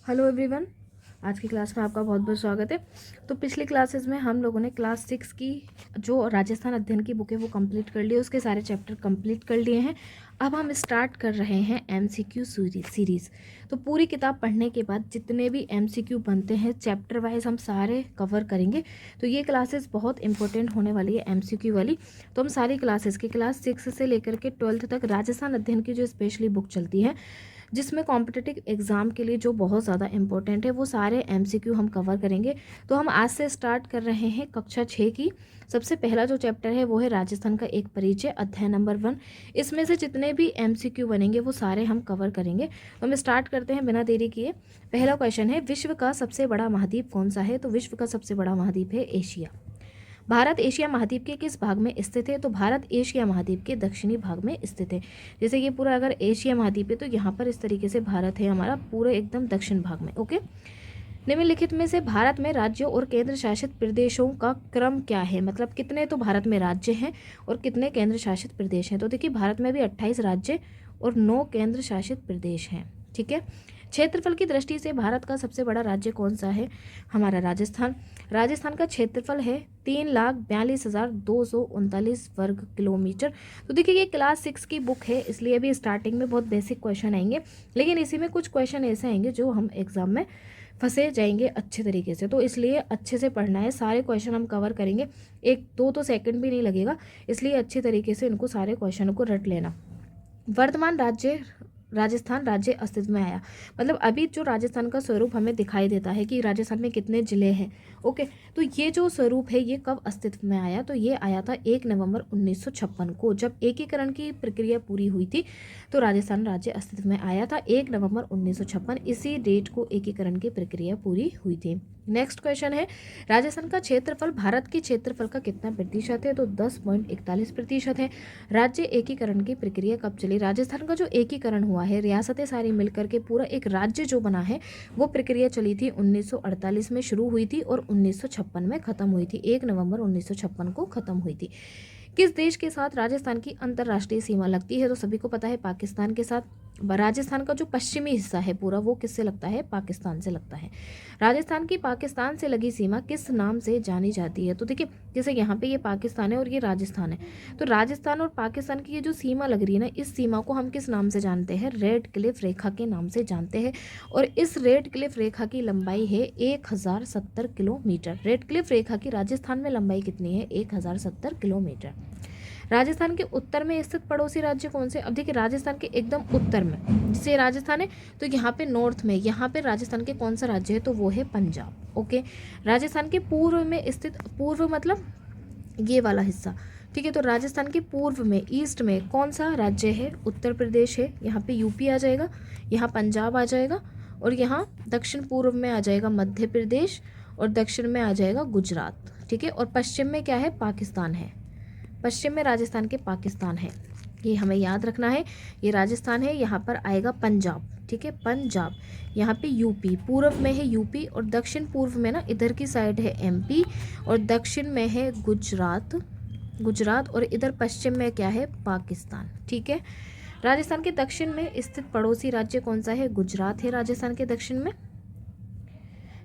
Hello everyone, आज की class में आपका बहुत बहुत स्वागत है। तो पिछली क्लासेस में हम लोगों ने क्लास 6 की जो राजस्थान अध्ययन की बुक है वो कंप्लीट कर ली है, उसके सारे चैप्टर कंप्लीट कर लिए हैं। अब हम स्टार्ट कर रहे हैं एमसीक्यू सीरीज़। तो पूरी किताब पढ़ने के बाद जितने भी एमसीक्यू बनते हैं चैप्टर वाइज हम सारे कवर करेंगे। तो ये क्लासेस बहुत इंपॉर्टेंट होने वाली है एमसीक्यू वाली। तो हम सारी क्लासेस की क्लास 6 से लेकर के 12th तक राजस्थान अध्ययन की जो स्पेशली बुक चलती है जिसमें कॉम्पिटिटिव एग्ज़ाम के लिए जो बहुत ज़्यादा इंपॉर्टेंट है वो सारे एमसीक्यू हम कवर करेंगे। तो हम आज से स्टार्ट कर रहे हैं कक्षा 6 की। सबसे पहला जो चैप्टर है वो है राजस्थान का एक परिचय, अध्याय नंबर 1। इसमें से जितने भी एमसीक्यू बनेंगे वो सारे हम कवर करेंगे। तो हम स्टार्ट करते हैं बिना देरी किए। पहला क्वेश्चन है, विश्व का सबसे बड़ा महाद्वीप कौन सा है? तो विश्व का सबसे बड़ा महाद्वीप है एशिया। भारत एशिया महाद्वीप के किस भाग में स्थित है? तो भारत एशिया महाद्वीप के दक्षिणी भाग में स्थित है। जैसे ये पूरा अगर एशिया महाद्वीप है तो यहाँ पर इस तरीके से भारत है हमारा पूरे एकदम दक्षिण भाग में। ओके, निम्नलिखित में से भारत में राज्यों और केंद्र शासित प्रदेशों का क्रम क्या है? मतलब कितने तो भारत में राज्य हैं और कितने केंद्र शासित प्रदेश हैं। तो देखिए भारत में भी 28 राज्य और 9 केंद्र शासित प्रदेश हैं। ठीक है, क्षेत्रफल की दृष्टि से भारत का सबसे बड़ा राज्य कौन सा है? हमारा राजस्थान। राजस्थान का क्षेत्रफल है 3,42,239 वर्ग किलोमीटर। तो देखिए ये क्लास 6 की बुक है इसलिए अभी स्टार्टिंग में बहुत बेसिक क्वेश्चन आएंगे, लेकिन इसी में कुछ क्वेश्चन ऐसे आएंगे जो हम एग्जाम में फंसे जाएंगे अच्छे तरीके से। तो इसलिए अच्छे से पढ़ना है, सारे क्वेश्चन हम कवर करेंगे, एक दो तो सेकंड भी नहीं लगेगा, इसलिए अच्छे तरीके से इनको सारे क्वेश्चनों को रट लेना। वर्तमान राजस्थान राज्य अस्तित्व में आया, मतलब अभी जो राजस्थान का स्वरूप हमें दिखाई देता है कि राजस्थान में कितने जिले हैं। ओके, तो ये जो स्वरूप है ये कब अस्तित्व में आया? तो ये आया था 1 नवंबर 1956 को, जब एकीकरण की प्रक्रिया पूरी हुई थी तो राजस्थान राज्य अस्तित्व में आया था 1 नवंबर 1956। इसी डेट को एकीकरण की प्रक्रिया पूरी हुई थी। नेक्स्ट क्वेश्चन है, राजस्थान का क्षेत्रफल भारत के क्षेत्रफल का कितना प्रतिशत है? तो 10.41% है। राज्य एकीकरण की प्रक्रिया कब चली? राजस्थान का जो एकीकरण हुआ है, रियासतें सारी मिलकर के पूरा एक राज्य जो बना है, वो प्रक्रिया चली थी 1948 में शुरू हुई थी और 1956 में खत्म हुई थी। 1 नवंबर 1956 को खत्म हुई थी। किस देश के साथ राजस्थान की अंतर्राष्ट्रीय सीमा लगती है? तो सभी को पता है पाकिस्तान के साथ। राजस्थान का जो पश्चिमी हिस्सा है पूरा वो किससे लगता है? पाकिस्तान से लगता है। राजस्थान की पाकिस्तान से लगी सीमा किस नाम से जानी जाती है? तो देखिए जैसे यहाँ पे ये पाकिस्तान है और ये राजस्थान है, तो राजस्थान और पाकिस्तान की ये जो सीमा लग रही है ना, इस सीमा को हम किस नाम से जानते हैं? रेड क्लिफ रेखा के नाम से जानते हैं। और इस रेड क्लिफ रेखा की लंबाई है 1070 किलोमीटर। रेड क्लिफ रेखा की राजस्थान में लंबाई कितनी है? 1070 किलोमीटर। राजस्थान के उत्तर में स्थित पड़ोसी राज्य कौन से? अब देखिए राजस्थान के एकदम उत्तर में, जैसे राजस्थान है तो यहाँ पे नॉर्थ में, यहाँ पे राजस्थान के कौन सा राज्य है? तो वो है पंजाब। ओके, राजस्थान के पूर्व में स्थित, पूर्व मतलब ये वाला हिस्सा, ठीक है। तो राजस्थान के पूर्व में, ईस्ट में कौन सा राज्य है? उत्तर प्रदेश है। यहाँ पे यूपी आ जाएगा, यहाँ पंजाब आ जाएगा और यहाँ दक्षिण पूर्व में आ जाएगा मध्य प्रदेश और दक्षिण में आ जाएगा गुजरात। ठीक है, और पश्चिम में क्या है? पाकिस्तान है। पश्चिम में राजस्थान के पाकिस्तान है, ये हमें याद रखना है। ये राजस्थान है, यहाँ पर आएगा पंजाब। ठीक है, पंजाब। यहाँ पे यूपी, पूर्व में है यूपी और दक्षिण पूर्व में ना इधर की साइड है एमपी और दक्षिण में है गुजरात और इधर पश्चिम में क्या है? पाकिस्तान। ठीक है, राजस्थान के दक्षिण में स्थित पड़ोसी राज्य कौन सा है? गुजरात है राजस्थान के दक्षिण में।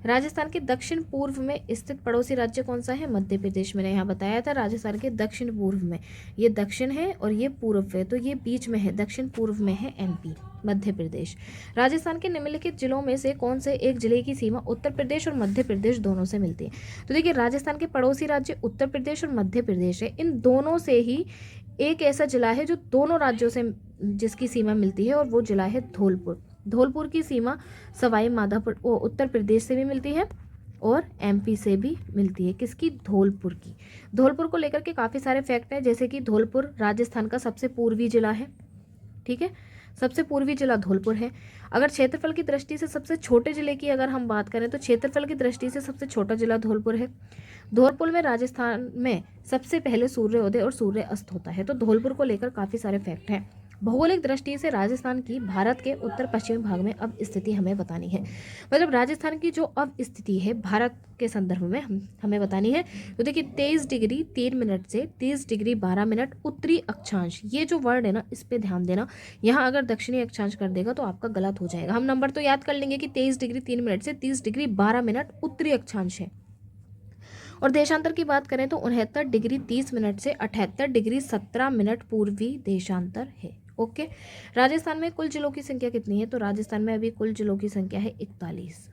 राजस्थान के दक्षिण पूर्व में स्थित पड़ोसी राज्य कौन सा है? मध्य प्रदेश। मैंने यहाँ बताया था राजस्थान के दक्षिण पूर्व में, ये दक्षिण है और ये पूर्व है, तो ये बीच में है, दक्षिण पूर्व में है एमपी, मध्य प्रदेश। राजस्थान के निम्नलिखित जिलों में से कौन से एक जिले की सीमा उत्तर प्रदेश और मध्य प्रदेश दोनों से मिलती है? तो देखिए राजस्थान के पड़ोसी राज्य उत्तर प्रदेश और मध्य प्रदेश है, इन दोनों से ही एक ऐसा जिला है जो दोनों राज्यों से जिसकी सीमा मिलती है और वो जिला है धौलपुर। धौलपुर की सीमा सवाई माधोपुर उत्तर प्रदेश से भी मिलती है और एमपी से भी मिलती है। किसकी? धौलपुर की। धौलपुर को लेकर के काफ़ी सारे फैक्ट हैं, जैसे कि धौलपुर राजस्थान का सबसे पूर्वी जिला है। ठीक है, सबसे पूर्वी जिला धौलपुर है। अगर क्षेत्रफल की दृष्टि से सबसे छोटे जिले की अगर हम बात करें तो क्षेत्रफल की दृष्टि से सबसे छोटा जिला धौलपुर है। धौलपुर में राजस्थान में सबसे पहले सूर्योदय और सूर्य अस्त होता है। तो धौलपुर को लेकर काफ़ी सारे फैक्ट हैं। भौगोलिक दृष्टि से राजस्थान की भारत के उत्तर पश्चिमी भाग में अब स्थिति हमें बतानी है। मतलब राजस्थान की जो अब स्थिति है भारत के संदर्भ में हमें बतानी है। तो देखिए 23 डिग्री 3 मिनट से 30 डिग्री 12 मिनट उत्तरी अक्षांश, ये जो वर्ड है ना इस पे ध्यान देना। यहाँ अगर दक्षिणी अक्षांश कर देगा तो आपका गलत हो जाएगा। हम नंबर तो याद कर लेंगे कि 23 डिग्री 3 मिनट से 30 डिग्री 12 मिनट उत्तरी अक्षांश है। और देशांतर की बात करें तो 69 डिग्री 30 मिनट से 78 डिग्री 17 मिनट पूर्वी देशांतर है। ओके। राजस्थान में कुल जिलों की संख्या कितनी है? तो राजस्थान में अभी कुल जिलों की संख्या है 41।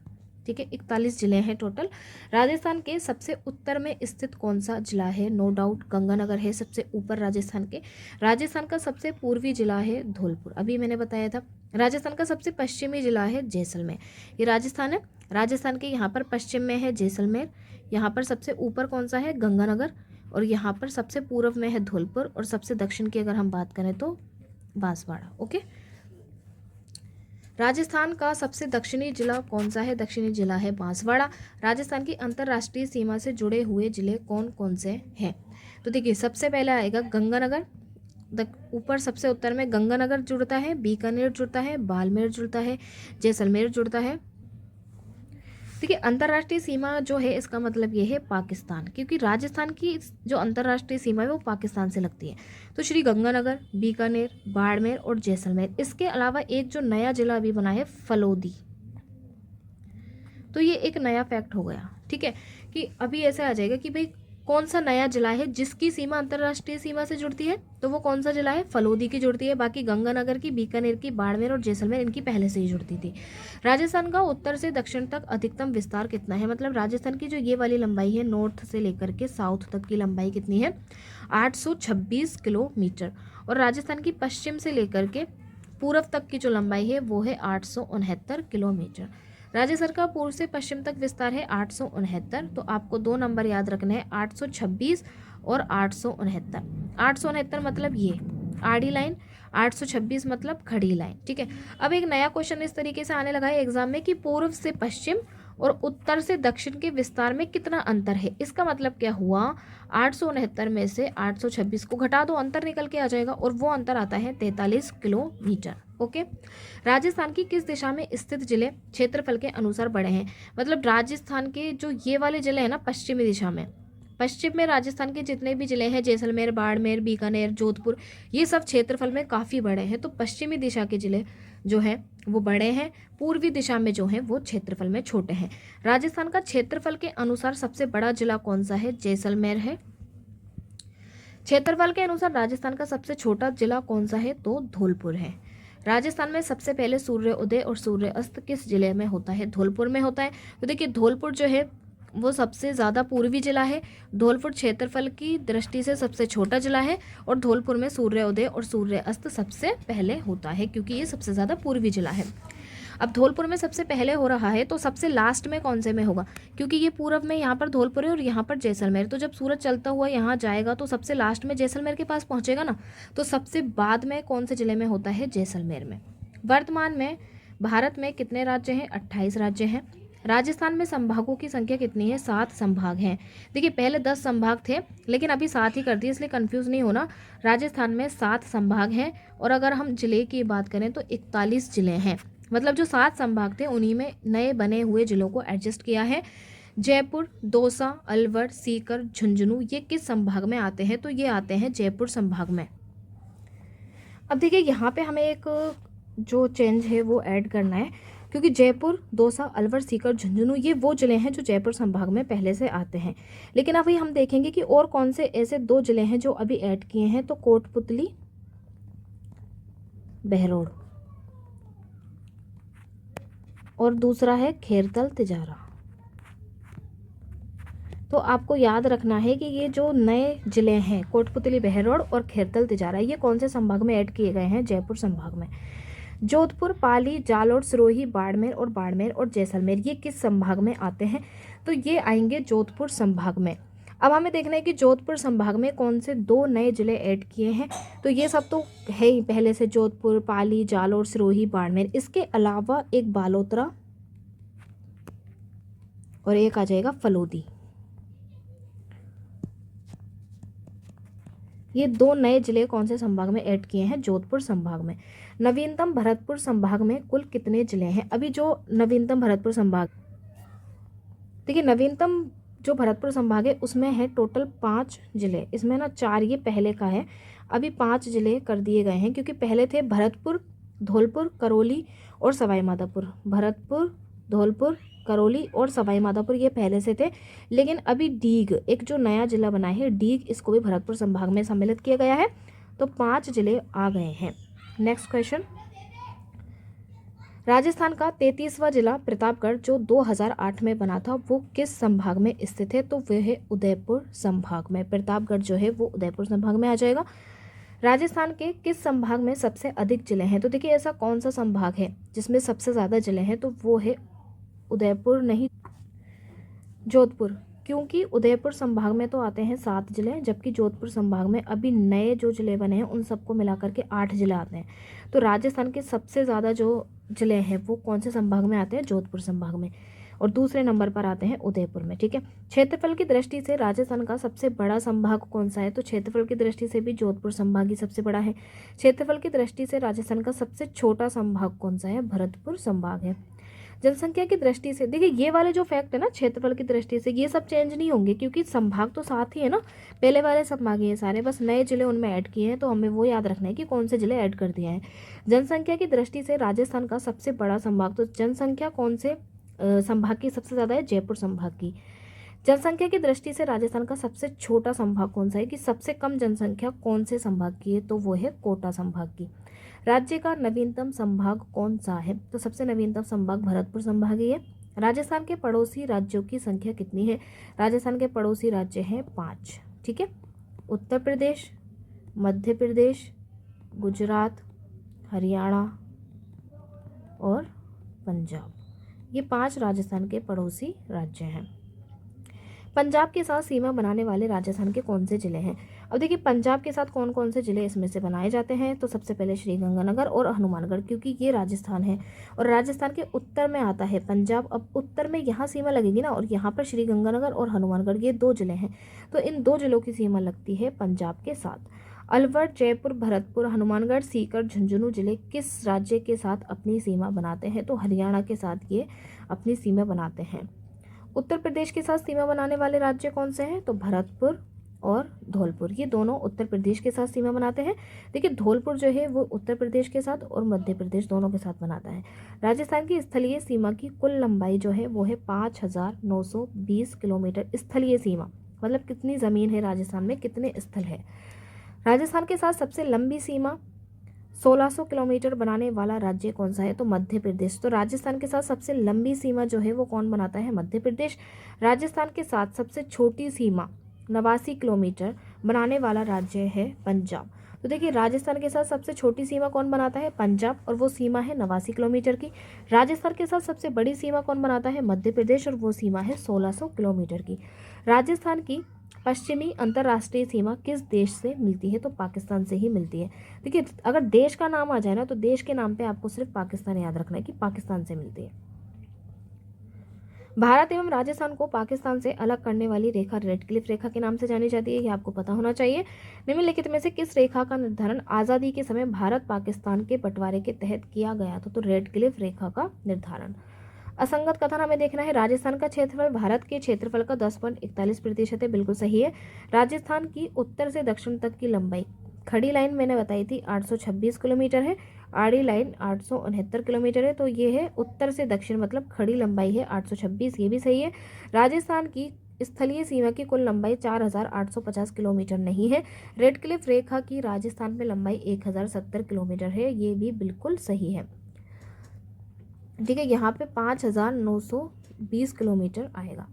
ठीक है, 41 जिले हैं टोटल। राजस्थान के सबसे उत्तर में स्थित कौन सा जिला है? नो डाउट गंगानगर है सबसे ऊपर राजस्थान के। राजस्थान का सबसे पूर्वी जिला है धौलपुर, अभी मैंने बताया था। राजस्थान का सबसे पश्चिमी जिला है जैसलमेर। ये राजस्थान है, राजस्थान के यहाँ पर पश्चिम में है जैसलमेर, यहाँ पर सबसे ऊपर कौन सा है? गंगानगर, और यहाँ पर सबसे पूर्व में है धौलपुर, और सबसे दक्षिण की अगर हम बात करें तो बांसवाड़ा। ओके। राजस्थान का सबसे दक्षिणी जिला कौन सा है? दक्षिणी जिला है बांसवाड़ा। राजस्थान की अंतर्राष्ट्रीय सीमा से जुड़े हुए जिले कौन कौन से हैं? तो देखिए सबसे पहले आएगा गंगानगर, ऊपर सबसे उत्तर में गंगानगर जुड़ता है, बीकानेर जुड़ता है, बाड़मेर जुड़ता है, जैसलमेर जुड़ता है। देखिए अंतर्राष्ट्रीय सीमा जो है इसका मतलब ये है पाकिस्तान, क्योंकि राजस्थान की जो अंतर्राष्ट्रीय सीमा है वो पाकिस्तान से लगती है। तो श्री गंगानगर, बीकानेर, बाड़मेर और जैसलमेर। इसके अलावा एक जो नया जिला अभी बना है फलोदी, तो ये एक नया फैक्ट हो गया। ठीक है, कि अभी ऐसे आ जाएगा कि भाई कौन सा नया जिला है जिसकी सीमा अंतर्राष्ट्रीय सीमा से जुड़ती है, तो वो कौन सा जिला है? फलोदी की जुड़ती है। बाकी गंगानगर की, बीकानेर की, बाड़मेर और जैसलमेर इनकी पहले से ही जुड़ती थी। राजस्थान का उत्तर से दक्षिण तक अधिकतम विस्तार कितना है? मतलब राजस्थान की जो ये वाली लंबाई है नॉर्थ से लेकर के साउथ तक की लंबाई कितनी है? 826 किलोमीटर। और राजस्थान की पश्चिम से लेकर के पूर्व तक की जो लंबाई है वो है 869 किलोमीटर। राजस्थान का पूर्व से पश्चिम तक विस्तार है 869। तो आपको दो नंबर याद रखने हैं, 826 और 869। 869 मतलब ये आड़ी लाइन, 826 मतलब खड़ी लाइन। ठीक है, अब एक नया क्वेश्चन इस तरीके से आने लगा है एग्जाम में कि पूर्व से पश्चिम और उत्तर से दक्षिण के विस्तार में कितना अंतर है। इसका मतलब क्या हुआ? 869 में से 826 को घटा दो, अंतर निकल के आ जाएगा, और वो अंतर आता है 43 किलोमीटर। ओके। राजस्थान की किस दिशा में स्थित जिले क्षेत्रफल के अनुसार बड़े हैं? मतलब राजस्थान के जो ये वाले जिले हैं ना पश्चिमी दिशा में, पश्चिम में राजस्थान के जितने भी जिले हैं जैसलमेर, बाड़मेर, बीकानेर, जोधपुर, ये सब क्षेत्रफल में काफ़ी बड़े हैं। तो पश्चिमी दिशा के जिले जो हैं वो बड़े हैं, पूर्वी दिशा में जो हैं वो क्षेत्रफल में छोटे हैं। राजस्थान का क्षेत्रफल के अनुसार सबसे बड़ा जिला कौन सा है? जैसलमेर है। क्षेत्रफल के अनुसार राजस्थान का सबसे छोटा जिला कौन सा है? तो धौलपुर है। राजस्थान में सबसे पहले सूर्य उदय और सूर्य अस्त किस जिले में होता है? धौलपुर में होता है। तो देखिए धौलपुर जो है वो सबसे ज़्यादा पूर्वी जिला है। धौलपुर क्षेत्रफल की दृष्टि से सबसे छोटा जिला है, और धौलपुर में सूर्य उदय और सूर्य अस्त सबसे पहले होता है, क्योंकि ये सबसे ज़्यादा पूर्वी जिला है। अब धौलपुर में सबसे पहले हो रहा है, तो सबसे लास्ट में कौन से में होगा? क्योंकि ये पूरब में यहाँ पर धौलपुर है और यहाँ पर जैसलमेर, तो जब सूरज चलता हुआ यहाँ जाएगा तो सबसे लास्ट में जैसलमेर के पास पहुँचेगा ना, तो सबसे बाद में कौन से जिले में होता है? जैसलमेर में। वर्तमान में भारत में कितने राज्य हैं? 28 राज्य हैं। राजस्थान में संभागों की संख्या कितनी है? 7 संभाग हैं। देखिए पहले 10 संभाग थे, लेकिन अभी 7 ही कर दिए, इसलिए कंफ्यूज नहीं होना। राजस्थान में 7 संभाग हैं, और अगर हम जिले की बात करें तो 41 जिले हैं। मतलब जो 7 संभाग थे उन्हीं में नए बने हुए जिलों को एडजस्ट किया है। जयपुर, दौसा, अलवर, सीकर, झुंझुनू ये किस संभाग में आते हैं? तो ये आते हैं जयपुर संभाग में। अब देखिए यहाँ पे हमें एक जो चेंज है वो ऐड करना है, क्योंकि जयपुर, दौसा, अलवर, सीकर, झुंझुनू ये वो जिले हैं जो जयपुर संभाग में पहले से आते हैं। लेकिन अभी हम देखेंगे कि और कौन से ऐसे 2 जिले हैं जो अभी ऐड किए हैं। तो कोटपुतली, बहरोड, और दूसरा है खेरतल, तिजारा। तो आपको याद रखना है कि ये जो नए जिले हैं कोटपुतली, बहरोड और खेरतल, तिजारा, ये कौन से संभाग में ऐड किए गए हैं? जयपुर संभाग में। जोधपुर, पाली, जालोर, सिरोही, बाड़मेर और जैसलमेर ये किस संभाग में आते हैं? तो ये आएंगे जोधपुर संभाग में। अब हमें देखना है कि जोधपुर संभाग में कौन से 2 नए जिले ऐड किए हैं। तो ये सब तो है ही पहले से, जोधपुर, पाली, जालोर, सिरोही, बाड़मेर। इसके अलावा एक बालोतरा और एक आ जाएगा फलोदी। ये 2 नए जिले कौन से संभाग में ऐड किए हैं? जोधपुर संभाग में। नवीनतम भरतपुर संभाग में कुल कितने जिले हैं? अभी जो नवीनतम भरतपुर संभाग, देखिए नवीनतम जो भरतपुर संभाग है उसमें है टोटल 5 जिले, इसमें ना 4 ये पहले का है, अभी 5 जिले कर दिए गए हैं, क्योंकि पहले थे भरतपुर, धौलपुर, करौली और सवाई माधोपुर। भरतपुर, धौलपुर, करौली और सवाई माधोपुर ये पहले से थे, लेकिन अभी डीग एक जो नया जिला बना है डीग, इसको भी भरतपुर संभाग में सम्मिलित किया गया है, तो 5 जिले आ गए हैं। नेक्स्ट क्वेश्चन, राजस्थान का 33वां जिला प्रतापगढ़ जो 2008 में बना था वो किस संभाग में स्थित है? तो वह है उदयपुर संभाग में। प्रतापगढ़ जो है वो उदयपुर संभाग में आ जाएगा। राजस्थान के किस संभाग में सबसे अधिक जिले हैं? तो देखिए ऐसा कौन सा संभाग है जिसमें सबसे ज़्यादा जिले हैं? तो वो है उदयपुर, नहीं जोधपुर, क्योंकि उदयपुर संभाग में तो आते हैं 7 जिले, जबकि जोधपुर संभाग में अभी नए जो जिले बने हैं उन सबको मिलाकर के 8 जिले आते हैं। तो राजस्थान के सबसे ज़्यादा जो जिले हैं वो कौन से संभाग में आते हैं? जोधपुर संभाग में, और दूसरे नंबर पर आते हैं उदयपुर में। ठीक है, क्षेत्रफल की दृष्टि से राजस्थान का सबसे बड़ा संभाग कौन सा है? तो क्षेत्रफल की दृष्टि से भी जोधपुर संभाग ही सबसे बड़ा है। क्षेत्रफल की दृष्टि से राजस्थान का सबसे छोटा संभाग कौन सा है? भरतपुर संभाग है। जनसंख्या की दृष्टि से देखिए ये वाले जो फैक्ट है ना क्षेत्रफल की दृष्टि से, ये सब चेंज नहीं होंगे, क्योंकि संभाग तो साथ ही है ना, पहले वाले संभाग ही है सारे, बस नए जिले उनमें ऐड किए हैं, तो हमें वो याद रखना है कि कौन से जिले ऐड कर दिया है। जनसंख्या की दृष्टि से राजस्थान का सबसे बड़ा संभाग, तो जनसंख्या कौन से संभाग की सबसे ज़्यादा है? जयपुर संभाग की। जनसंख्या की दृष्टि से राजस्थान का सबसे छोटा संभाग कौन सा है? कि सबसे कम जनसंख्या कौन से संभाग की है? तो वो है कोटा संभाग की। राज्य का नवीनतम संभाग कौन सा है? तो सबसे नवीनतम संभाग भरतपुर संभाग ही है। राजस्थान के पड़ोसी राज्यों की संख्या कितनी है? राजस्थान के पड़ोसी राज्य हैं 5। ठीक है, उत्तर प्रदेश, मध्य प्रदेश, गुजरात, हरियाणा और पंजाब, ये 5 राजस्थान के पड़ोसी राज्य हैं। पंजाब के साथ सीमा बनाने वाले राजस्थान के कौन से जिले हैं? अब देखिए पंजाब के साथ कौन कौन से जिले इसमें से बनाए जाते हैं? तो सबसे पहले श्रीगंगानगर और हनुमानगढ़, क्योंकि ये राजस्थान है और राजस्थान के उत्तर में आता है पंजाब। अब उत्तर में यहाँ सीमा लगेगी ना, और यहाँ पर श्रीगंगानगर और हनुमानगढ़ ये 2 जिले हैं, तो इन 2 जिलों की सीमा लगती है पंजाब के साथ। अलवर, जयपुर, भरतपुर, हनुमानगढ़, सीकर, झुंझुनू जिले किस राज्य के साथ अपनी सीमा बनाते हैं? तो हरियाणा के साथ ये अपनी सीमा बनाते हैं। उत्तर प्रदेश के साथ सीमा बनाने वाले राज्य कौन से हैं? तो भरतपुर और धौलपुर, ये दोनों उत्तर प्रदेश के साथ सीमा बनाते हैं। देखिए धौलपुर जो है वो उत्तर प्रदेश के साथ और मध्य प्रदेश दोनों के साथ बनाता है। राजस्थान की स्थलीय सीमा की कुल लंबाई जो है वो है 5920 किलोमीटर। स्थलीय सीमा मतलब कितनी ज़मीन है राजस्थान में, कितने स्थल है। राजस्थान के साथ सबसे लंबी सीमा 1600 किलोमीटर बनाने वाला राज्य कौन सा है? तो मध्य प्रदेश। तो राजस्थान के साथ सबसे लंबी सीमा जो है वो कौन बनाता है? मध्य प्रदेश। राजस्थान के साथ सबसे छोटी सीमा 89 किलोमीटर बनाने वाला राज्य है पंजाब। तो देखिए राजस्थान के साथ सबसे छोटी सीमा कौन बनाता है? पंजाब, और वो सीमा है 89 किलोमीटर की। राजस्थान के साथ सबसे बड़ी सीमा कौन बनाता है? मध्य प्रदेश, और वो सीमा है 1600 किलोमीटर की। राजस्थान की पश्चिमी अंतर्राष्ट्रीय सीमा किस देश से मिलती है? तो पाकिस्तान से ही मिलती है। देखिए अगर देश का नाम आ जाए ना, तो देश के नाम पे आपको सिर्फ पाकिस्तान याद रखना है कि पाकिस्तान से मिलती है। भारत एवं राजस्थान को पाकिस्तान से अलग करने वाली रेखा रेड क्लिफ रेखा के नाम से जानी जाती है, ये आपको पता होना चाहिए। निम्नलिखित में से किस रेखा का निर्धारण आज़ादी के समय भारत पाकिस्तान के बंटवारे के तहत किया गया था? तो रेड क्लिफ रेखा का निर्धारण। असंगत कथन हमें देखना है। राजस्थान का क्षेत्रफल भारत के क्षेत्रफल का 10.41% है, बिल्कुल सही है। राजस्थान की उत्तर से दक्षिण तक की लंबाई, खड़ी लाइन मैंने बताई थी 826 किलोमीटर है, आड़ी लाइन 869 किलोमीटर है, तो ये है उत्तर से दक्षिण मतलब खड़ी लंबाई है 826, ये भी सही है। राजस्थान की स्थलीय सीमा की कुल लंबाई 4850 किलोमीटर नहीं है। रेड क्लिफ रेखा की राजस्थान में लंबाई 1070 किलोमीटर है, ये भी बिल्कुल सही है। ठीक है, यहाँ पे 5920 किलोमीटर आएगा।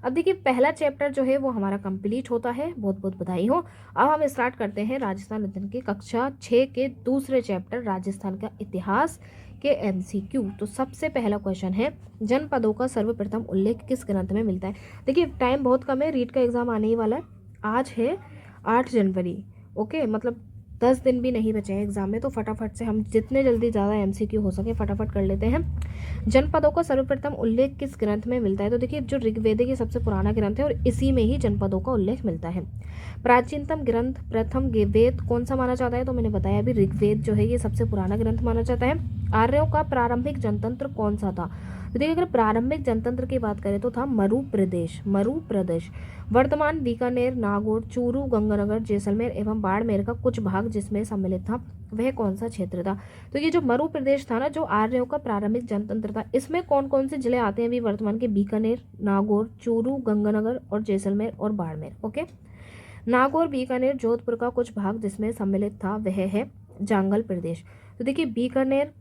अब देखिए पहला चैप्टर जो है वो हमारा कंप्लीट होता है, बहुत बहुत बधाई हो। अब हम स्टार्ट करते हैं राजस्थान अध्ययन की कक्षा 6 के दूसरे चैप्टर राजस्थान का इतिहास के MCQ। तो सबसे पहला क्वेश्चन है, जनपदों का सर्वप्रथम उल्लेख किस ग्रंथ में मिलता है? देखिए टाइम बहुत कम है, रीट का एग्जाम आने ही वाला है। आज है 8 जनवरी, ओके, मतलब 10 दिन भी नहीं बचे हैं एग्जाम में, तो फटाफट से हम जितने जल्दी ज़्यादा MCQ हो सके फटाफट कर लेते हैं। जनपदों का सर्वप्रथम उल्लेख किस ग्रंथ में मिलता है? तो देखिए जो ऋग्वेद ये सबसे पुराना ग्रंथ है और इसी में ही जनपदों का उल्लेख मिलता है। प्राचीनतम ग्रंथ प्रथम वेद कौन सा माना जाता है? तो मैंने बताया अभी ऋग्वेद जो है ये सबसे पुराना ग्रंथ माना जाता है। आर्यों का प्रारंभिक जनतंत्र कौन सा था? तो देखिए अगर प्रारंभिक जनतंत्र की बात करें तो था मरु प्रदेश। मरु प्रदेश वर्तमान बीकानेर, नागौर, चूरू, गंगानगर, जैसलमेर एवं बाड़मेर का कुछ भाग जिसमें सम्मिलित था, वह कौन सा क्षेत्र था? तो ये जो मरु प्रदेश था ना, जो आर्यों का प्रारंभिक जनतंत्र था, इसमें कौन कौन से जिले आते हैं अभी वर्तमान के? बीकानेर, नागौर, चूरू, गंगानगर और जैसलमेर और बाड़मेर। ओके, नागौर, बीकानेर, जोधपुर का कुछ भाग जिसमें सम्मिलित था वह है जांगल प्रदेश। तो देखिए बीकानेर,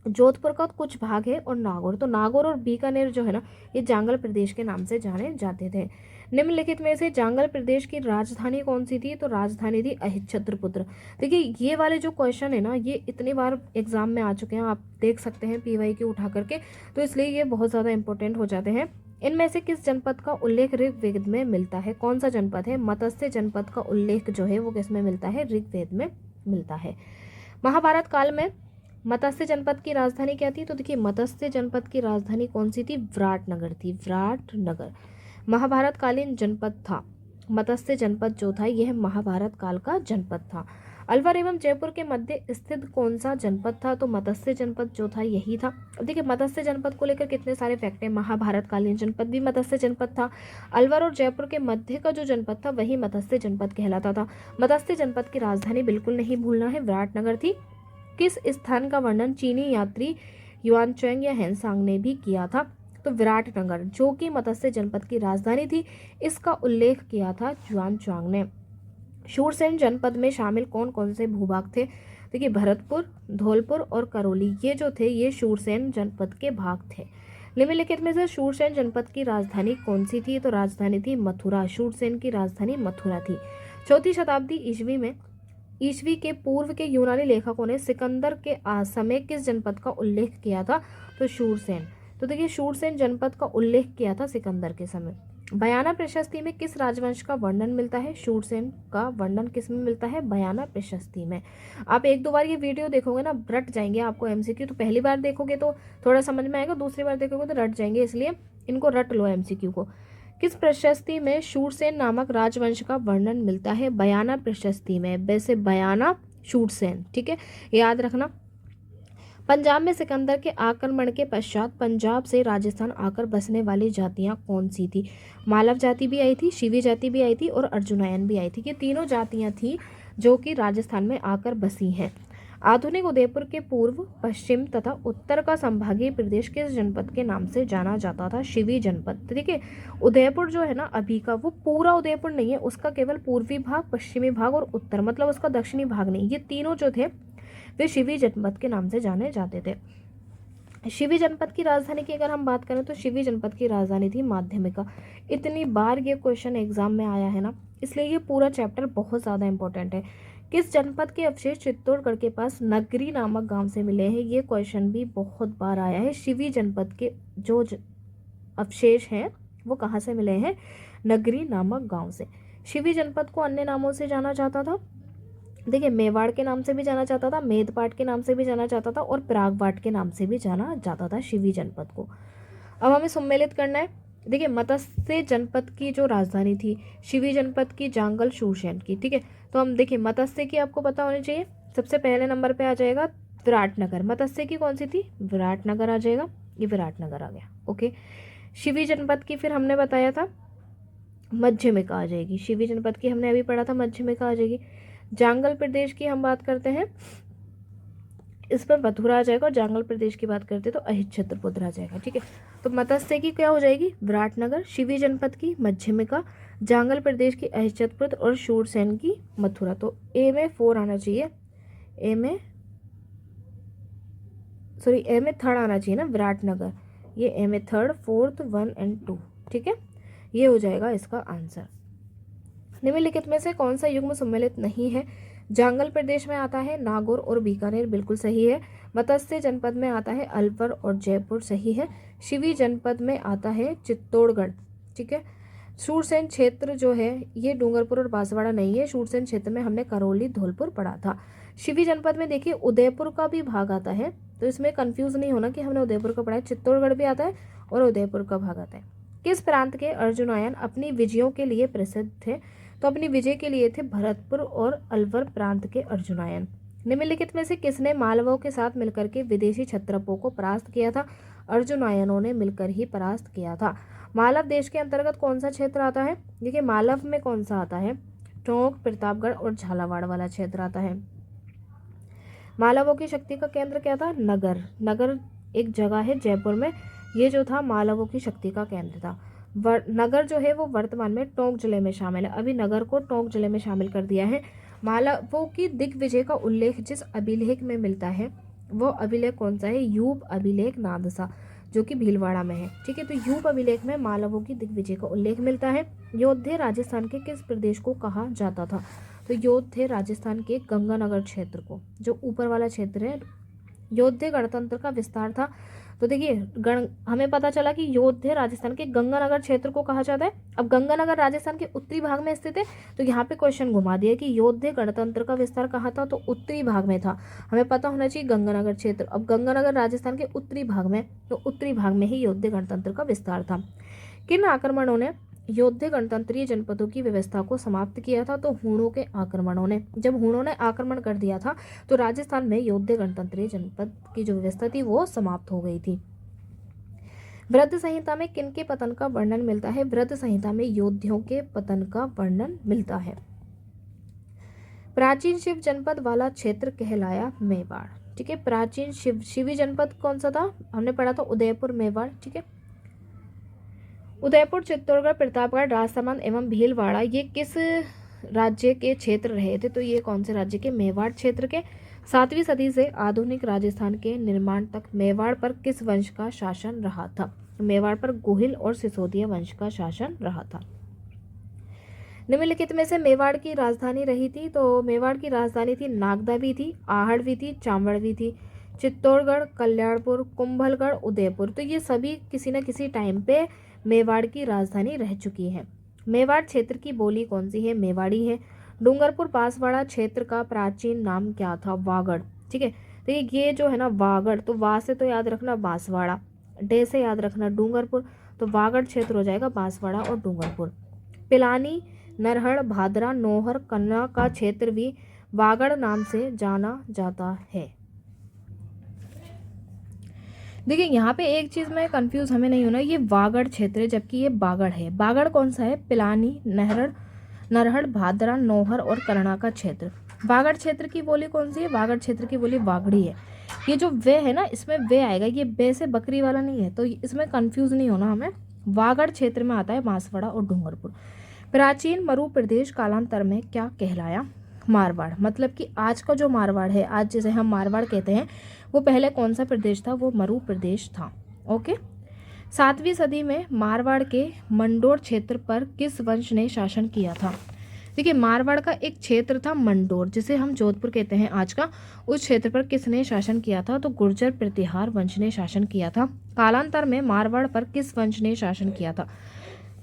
जोधपुर का कुछ भाग है और नागौर, तो नागौर और बीकानेर जो है ना ये जांगल प्रदेश के नाम से जाने जाते थे। निम्नलिखित में से जांगल प्रदेश की राजधानी कौन सी थी? तो राजधानी थी अहिच्छत्रपुत्र। देखिए ये वाले जो क्वेश्चन है ना ये इतनी बार एग्जाम में आ चुके हैं, आप देख सकते हैं PYQ उठा करके, तो इसलिए ये बहुत ज़्यादा इंपॉर्टेंट हो जाते हैं। इनमें से किस जनपद का उल्लेख ऋग्वेद में मिलता है? कौन सा जनपद है? मत्स्य जनपद का उल्लेख जो है वो किस में मिलता है? ऋग्वेद में मिलता है। महाभारत काल में मत्स्य जनपद की राजधानी क्या थी? तो देखिए मत्स्य जनपद की राजधानी कौन सी थी? विराटनगर थी। विराटनगर महाभारत कालीन जनपद था। मत्स्य जनपद जो था यह महाभारत काल का जनपद था। अलवर एवं जयपुर के मध्य स्थित कौन सा जनपद था? तो मत्स्य जनपद जो था यही था। अब देखिए मत्स्य जनपद को लेकर कितने सारे फैक्ट हैं। महाभारत कालीन जनपद भी मत्स्य जनपद था। अलवर और जयपुर के मध्य का जो जनपद था वही मत्स्य जनपद कहलाता था। मत्स्य जनपद की राजधानी बिल्कुल नहीं भूलना है, विराटनगर थी। किस स्थान का वर्णन चीनी यात्री युआनचैंग या हेनसांग ने भी किया था? तो विराटनगर जो कि मत्स्य जनपद की राजधानी थी, इसका उल्लेख किया था युआनचांग ने। शूरसेन जनपद में शामिल कौन कौन से भूभाग थे? देखिए भरतपुर, धौलपुर और करौली, ये जो थे ये शूरसेन जनपद के भाग थे। निम्नलिखित में से शूरसेन जनपद की राजधानी कौन सी थी? तो राजधानी थी मथुरा। शूरसेन की राजधानी मथुरा थी। 4वीं शताब्दी ईस्वी के पूर्व के यूनानी लेखकों ने सिकंदर के समय किस जनपद का उल्लेख किया था? तो शूरसेन। तो देखिए शूरसेन जनपद का उल्लेख किया था सिकंदर के समय। बयाना प्रशस्ति में किस राजवंश का वर्णन मिलता है? शूरसेन का वर्णन किस में मिलता है? बयाना प्रशस्ति में। आप एक दो बार ये वीडियो देखोगे ना रट जाएंगे आपको MCQ, तो पहली बार देखोगे तो थोड़ा समझ में आएगा, दूसरी बार देखोगे तो रट जाएंगे, इसलिए इनको रट लो MCQ को। किस प्रशस्ति में शूरसेन नामक राजवंश का वर्णन मिलता है? बयाना प्रशस्ति में। वैसे बयाना शूरसेन, ठीक है, याद रखना। पंजाब में सिकंदर के आक्रमण के पश्चात पंजाब से राजस्थान आकर बसने वाली जातियां कौन सी थी? मालव जाति भी आई थी, शिवी जाति भी आई थी और अर्जुनायन भी आई थी। ये तीनों जातियां थी जो कि राजस्थान में आकर बसी हैं। आधुनिक उदयपुर के पूर्व, पश्चिम तथा उत्तर का संभागीय प्रदेश किस जनपद के नाम से जाना जाता था? शिवी जनपद। ठीक है, उदयपुर जो है ना अभी का, वो पूरा उदयपुर नहीं है, उसका केवल पूर्वी भाग, पश्चिमी भाग और उत्तर, मतलब उसका दक्षिणी भाग नहीं, ये तीनों जो थे वे शिवी जनपद के नाम से जाने जाते थे। शिवी जनपद की राजधानी की अगर हम बात करें तो शिवी जनपद की राजधानी थी माध्यमिका। इतनी बार ये क्वेश्चन एग्जाम में आया है ना, इसलिए ये पूरा चैप्टर बहुत ज़्यादा इंपॉर्टेंट है। किस जनपद के अवशेष चित्तौड़गढ़ के पास नगरी नामक गांव से मिले हैं? ये क्वेश्चन भी बहुत बार आया है। शिवी जनपद के जो अवशेष हैं वो कहाँ से मिले हैं? नगरी नामक गांव से। शिवी जनपद को अन्य नामों से जाना जाता था, देखिए मेवाड़ के नाम से भी जाना जाता था, मेदपाट के नाम से भी जाना जाता था और परागवाट के नाम से भी जाना जाता था शिवी जनपद को। अब हमें सम्मिलित करना है। देखिए मत्स्य जनपद की जो राजधानी थी शिवी जनपद की जांगल शूरसेन की, ठीक है। तो हम देखिए मत्स्य की आपको पता होनी चाहिए, सबसे पहले नंबर पे आ जाएगा विराटनगर। मत्स्य की कौन सी थी? विराटनगर आ जाएगा, ये विराटनगर आ गया। ओके, शिवी जनपद की फिर हमने बताया था मध्यमिका आ जाएगी। शिवी जनपद की हमने अभी पढ़ा था, मध्यमिका आ जाएगी। जांगल प्रदेश की हम बात करते हैं, इस पर मथुरा आ जाएगा, और जांगल प्रदेश की बात करते हैं तो अहिच्छत्रपुत्र आ जाएगा, ठीक है। तो मत्स्य की क्या हो जाएगी? विराटनगर, शिवी जनपद की मध्यमिका, जांगल प्रदेश की अहिच्छत्रपुत्र और शूरसेन की मथुरा। तो ए में 4 आना चाहिए, ए में थर्ड आना चाहिए ना, विराटनगर। ये ए में थर्ड, फोर्थ, 1 और 2, ठीक है, ये हो जाएगा इसका आंसर। निम्नलिखित में से कौन सा युग्म सम्मिलित नहीं है? जांगल प्रदेश में आता है नागौर और बीकानेर, बिल्कुल सही है। मत्स्य जनपद में आता है अलवर और जयपुर, सही है। शिवी जनपद में आता है चित्तौड़गढ़, ठीक है। शूरसेन क्षेत्र जो है ये डूंगरपुर और बांसवाड़ा नहीं है, शूरसेन क्षेत्र में हमने करौली, धौलपुर पढ़ा था। शिवी जनपद में देखिए उदयपुर का भी भाग आता है, तो इसमें कंफ्यूज नहीं होना कि हमने उदयपुर का पढ़ा है, चित्तौड़गढ़ भी आता है और उदयपुर का भाग आता है। किस प्रांत के अर्जुनायन अपनी विजयों के लिए प्रसिद्ध थे? तो अपनी विजय के लिए थे भरतपुर और अलवर प्रांत के अर्जुनायन। निम्नलिखित में से किसने मालवों के साथ मिलकर के विदेशी क्षत्रपों को परास्त किया था? अर्जुनायनों ने मिलकर ही परास्त किया था। मालव देश के अंतर्गत कौन सा क्षेत्र आता है? देखिए मालव में कौन सा आता है? टोंक, प्रतापगढ़ और झालावाड़ वाला क्षेत्र आता है। मालवों की शक्ति का केंद्र क्या था? नगर। नगर एक जगह है जयपुर में, ये जो था मालवों की शक्ति का केंद्र था। नगर जो है वो वर्तमान में टोंक जिले में शामिल है, अभी नगर को टोंक जिले में शामिल कर दिया है। मालवों की दिग्विजय का उल्लेख जिस अभिलेख में मिलता है वो अभिलेख कौन सा है? यूप अभिलेख नादसा, जो कि भीलवाड़ा में है। ठीक है, तो यूप अभिलेख में मालवों की दिग्विजय का उल्लेख मिलता है। योधे राजस्थान के किस प्रदेश को कहा जाता था? तो योधे राजस्थान के गंगानगर क्षेत्र को, जो ऊपर वाला क्षेत्र है। योधे गणतंत्र का विस्तार था। तो देखिए हमें पता चला कि योधे राजस्थान के गंगानगर क्षेत्र को कहा जाता है। अब गंगानगर राजस्थान के उत्तरी भाग में स्थित है, तो यहाँ पे क्वेश्चन घुमा दिया कि योधे गणतंत्र का विस्तार कहाँ था? तो उत्तरी भाग में था। हमें पता होना चाहिए गंगानगर क्षेत्र। अब गंगानगर राजस्थान के उत्तरी भाग में, तो उत्तरी भाग में ही योधे गणतंत्र का विस्तार था। किन आक्रमणों ने योधे गणतंत्रीय जनपदों की व्यवस्था को समाप्त किया था? तो हूणों के आक्रमणों ने। जब हूणों ने आक्रमण कर दिया था तो राजस्थान में योधे गणतंत्रीय जनपद की जो व्यवस्था थी वो समाप्त हो गई थी। वृद्ध संहिता में किनके पतन का वर्णन मिलता है? वृद्ध संहिता में योद्धियों के पतन का वर्णन मिलता है। प्राचीन शिव जनपद वाला क्षेत्र कहलाया मेवाड़। ठीक है, प्राचीन शिवी जनपद कौन सा था? हमने पढ़ा था उदयपुर, मेवाड़। ठीक है, उदयपुर, चित्तौड़गढ़, प्रतापगढ़, राजसमंद एवं भीलवाड़ा ये किस राज्य के क्षेत्र रहे थे? तो ये कौन से राज्य के? मेवाड़ क्षेत्र के। 7वीं सदी से आधुनिक राजस्थान के निर्माण तक मेवाड़ पर किस वंश का शासन रहा था? मेवाड़ पर गोहिल और सिसोदिया वंश का शासन रहा था। निम्नलिखित में से मेवाड़ की राजधानी रही थी? तो मेवाड़ की राजधानी थी नागदा भी थी, आहड़ भी थी, चांवड़ भी थी, चित्तौड़गढ़, कल्याणपुर, कुंभलगढ़, उदयपुर। तो ये सभी किसी न किसी टाइम पे मेवाड़ की राजधानी रह चुकी है। मेवाड़ क्षेत्र की बोली कौन सी है? मेवाड़ी है। डूंगरपुर बांसवाड़ा क्षेत्र का प्राचीन नाम क्या था? वागड़। ठीक है, तो ये जो है ना वागड़, तो वा से तो याद रखना बांसवाड़ा, डे से याद रखना डूंगरपुर, तो वागड़ क्षेत्र हो जाएगा बांसवाड़ा और डूंगरपुर। पिलानी, नरहड़, भादरा, नौहर, कन्ना का क्षेत्र भी वागड़ नाम से जाना जाता है। देखिए यहाँ पे एक चीज़ में कंफ्यूज हमें नहीं होना, ये वागड़ क्षेत्र है जबकि ये बागड़ है। बागड़ कौन सा है? पिलानी, नरहड़, भादरा, नौहर और करना का क्षेत्र। वागड़ क्षेत्र की बोली कौन सी है? वागड़ क्षेत्र की बोली वागड़ी है। ये जो वे है ना, इसमें वे आएगा, ये बे से बकरी वाला नहीं है, तो इसमें कंफ्यूज नहीं होना हमें। वागड़ क्षेत्र में आता है बांसवाड़ा और डूंगरपुर। प्राचीन मरु प्रदेश कालांतर में क्या कहलाया? मारवाड़। मतलब कि आज का जो मारवाड़ है, आज जिसे हम मारवाड़ कहते हैं, वो पहले कौन सा प्रदेश था? वो मरु प्रदेश था। ओके, 7वीं सदी में मारवाड़ के मंडोर क्षेत्र पर किस वंश ने शासन किया था? देखिए मारवाड़ का एक क्षेत्र था मंडोर, जिसे हम जोधपुर कहते हैं आज का, उस क्षेत्र पर किसने शासन किया था? तो गुर्जर प्रतिहार वंश ने शासन किया था। कालांतर में मारवाड़ पर किस वंश ने शासन किया था?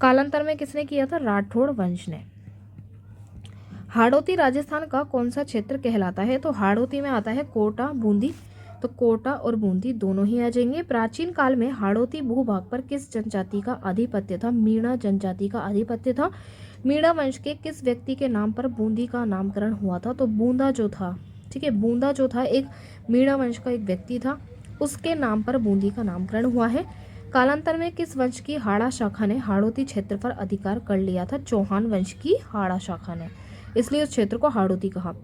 कालांतर में किसने किया था? राठौड़ वंश ने। हाड़ौती राजस्थान का कौन सा क्षेत्र कहलाता है? तो हाड़ौती में आता है कोटा, बूंदी, तो कोटा और बूंदी दोनों ही आ जाएंगे। प्राचीन काल में हाड़ौती भूभाग पर किस जनजाति का आधिपत्य था? मीणा जनजाति का आधिपत्य था। मीणा वंश के किस व्यक्ति के नाम पर बूंदी का नामकरण हुआ था? तो बूंदा जो था, ठीक है, बूंदा जो था एक मीणा वंश का एक व्यक्ति था, उसके नाम पर बूंदी का नामकरण हुआ है। कालांतर में किस वंश की हाड़ा शाखा ने हाड़ौती क्षेत्र पर अधिकार कर लिया था? चौहान वंश की हाड़ा शाखा ने, इसलिए उस क्षेत्र को हाड़ौती कहा।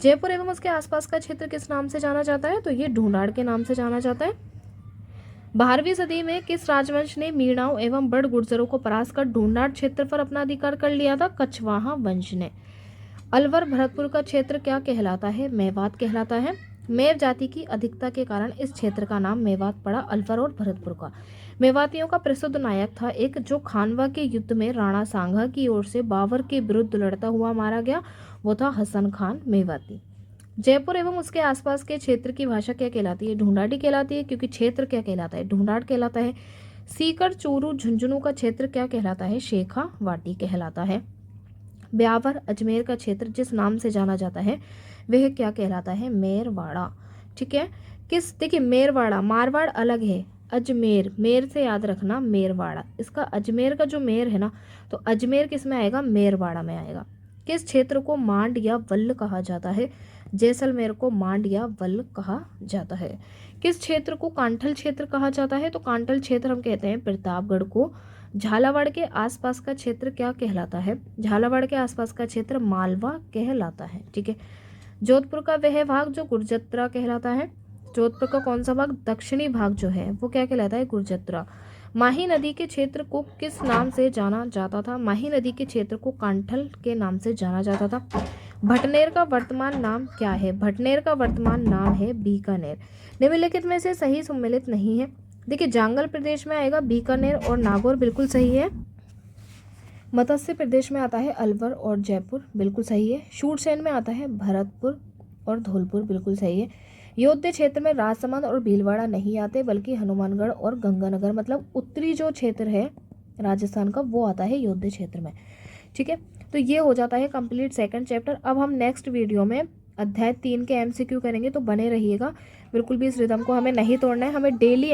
जयपुर एवं उसके आसपास का क्षेत्र किस नाम से जाना जाता है? तो ये ढूंढाड़ के नाम से जाना जाता है। 12वीं सदी में किस राजवंश ने मीणाओं एवं बड़ गुर्जरों को परास्त कर ढूंढाड़ क्षेत्र पर अपना अधिकार कर लिया था? कछवाहा वंश ने। अलवर भरतपुर का क्षेत्र क्या कहलाता है? मेवात कहलाता है। मेव जाति की अधिकता के कारण इस क्षेत्र का नाम मेवात पड़ा, अलवर और भरतपुर का। मेवातियों का प्रसिद्ध नायक था एक, जो खानवा के युद्ध में राणा सांगा की ओर से बाबर के विरुद्ध लड़ता हुआ मारा गया, वो था हसन खान मेवाती। जयपुर एवं उसके आसपास के क्षेत्र की भाषा क्या कहलाती है? ढूंढाड़ी कहलाती है, क्योंकि क्षेत्र क्या कहलाता है? ढूंढाड़ कहलाता है। सीकर, चूरू, झुंझुनू का क्षेत्र क्या कहलाता है? शेखा वाटी कहलाता है। ब्यावर, अजमेर का क्षेत्र जिस नाम से जाना जाता है वह क्या कहलाता है? मेरवाड़ा। ठीक है, देखिए मेरवाड़ा, मारवाड़ अलग है, अजमेर, मेर से याद रखना मेरवाड़ा, इसका अजमेर का जो मेर है ना, तो अजमेर किस में आएगा, मेरवाड़ा में आएगा। किस क्षेत्र को मांड या वल्ल कहा जाता है, जैसलमेर को मांड या वल्ल कहा जाता है। किस क्षेत्र को कांठल क्षेत्र कहा जाता है, तो कांठल क्षेत्र हम कहते हैं प्रतापगढ़ को। झालावाड़ के आसपास का क्षेत्र क्या कहलाता है, झालावाड़ के आसपास का क्षेत्र मालवा कहलाता है। ठीक है। जोधपुर का वह भाग जो गुर्जत्रा कहलाता है, जोधपुर का कौन सा भाग, दक्षिणी भाग जो है वो क्या कहलाता है, गुर्जत्रा। माही नदी के क्षेत्र को किस नाम से जाना जाता था, माही नदी के क्षेत्र को कांठल के नाम से जाना जाता था। भटनेर का वर्तमान नाम क्या है, भटनेर का वर्तमान नाम है बीकानेर। निम्नलिखित में से सही सम्मिलित नहीं है। देखिए जांगल प्रदेश में आएगा बीकानेर और नागौर, बिल्कुल सही है। मत्स्य प्रदेश में आता है अलवर और जयपुर, बिल्कुल सही है। शूरसेन में आता है भरतपुर और धौलपुर, बिल्कुल सही है। योध्य क्षेत्र में राजसमंद और भीलवाड़ा नहीं आते, बल्कि हनुमानगढ़ और गंगानगर, मतलब उत्तरी जो क्षेत्र है राजस्थान का वो आता है योध्य क्षेत्र में। ठीक है, तो ये हो जाता है कंप्लीट सेकंड चैप्टर। अब हम नेक्स्ट वीडियो में अध्याय 3 के MCQ करेंगे, तो बने रहिएगा। बिल्कुल भी इस रिदम को हमें नहीं तोड़ना है, हमें डेली